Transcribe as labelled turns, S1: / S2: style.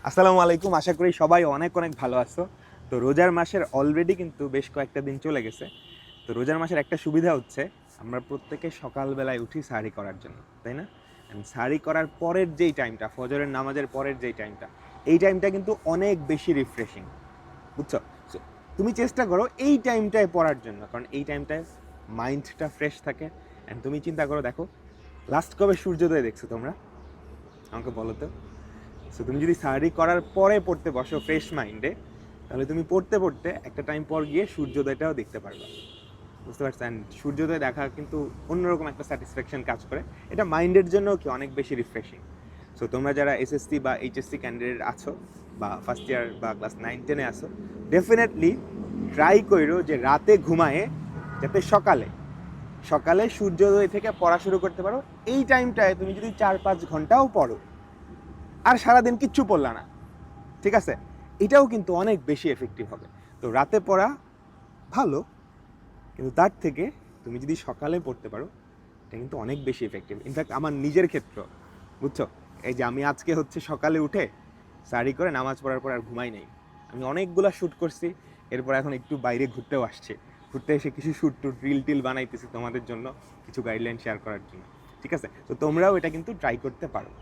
S1: আসসালামু আলাইকুম। আশা করি সবাই অনেক অনেক ভালো আছো। তো রোজার মাসের অলরেডি কিন্তু বেশ কয়েকটা দিন চলে গেছে। তো রোজার মাসের একটা সুবিধা হচ্ছে আমরা প্রত্যেকে সকালবেলায় উঠি সাহরি করার জন্য, তাই না? সাহরি করার পরের যেই টাইমটা, ফজরের নামাজের পরের যেই টাইমটা, এই টাইমটা কিন্তু অনেক বেশি রিফ্রেশিং, বুঝছো? So, তুমি চেষ্টা করো এই টাইমটায় পড়ার জন্য, কারণ এই টাইমটায় মাইন্ডটা ফ্রেশ থাকে। অ্যান্ড তুমি চিন্তা করো, দেখো লাস্ট কবে সূর্যোদয় দেখছো তোমরা? আমাকে বলো তো। সো তুমি যদি সার্জারি করার পরে পড়তে বসো ফ্রেশ মাইন্ডে, তাহলে তুমি পড়তে পড়তে একটা টাইম পর গিয়ে সূর্যোদয়টাও দেখতে পারবে, বুঝতে পারছো? অ্যান্ড সূর্যোদয় দেখা কিন্তু অন্যরকম একটা স্যাটিসফ্যাকশন কাজ করে। এটা মাইন্ডের জন্য কি অনেক বেশি রিফ্রেশিং। সো তোমরা যারা এসএসসি বা এইচএসসি ক্যান্ডিডেট আছো বা ফার্স্ট ইয়ার বা ক্লাস 9-10-এ আছো, ডেফিনেটলি ট্রাই করো যে রাতে ঘুমায়ে যাতে সকালে সকালে সূর্যোদয় থেকে পড়া শুরু করতে পারো। এই টাইমটায় তুমি যদি 4-5 ঘন্টাও পড়ো আর সারাদিন কিচ্ছু পড়লা না, ঠিক আছে, এটাও কিন্তু অনেক বেশি এফেক্টিভ হবে। তো রাতে পড়া ভালো, কিন্তু তার থেকে তুমি যদি সকালে পড়তে পারো, এটা কিন্তু অনেক বেশি এফেক্টিভ। ইনফ্যাক্ট আমার নিজের ক্ষেত্র, বুঝছো, এই যে আমি আজকে হচ্ছে সকালে উঠে সারি করে নামাজ পড়ার পর আর ঘুমাই নাই। আমি অনেকগুলা শ্যুট করছি, এরপর এখন একটু বাইরে ঘুরতেও আসছে। ঘুরতে এসে কিছু শ্যুট টুট রিল টিল বানাইতেছি তোমাদের জন্য, কিছু গাইডলাইন শেয়ার করার জন্য, ঠিক আছে? তো তোমরাও এটা কিন্তু ট্রাই করতে পারো।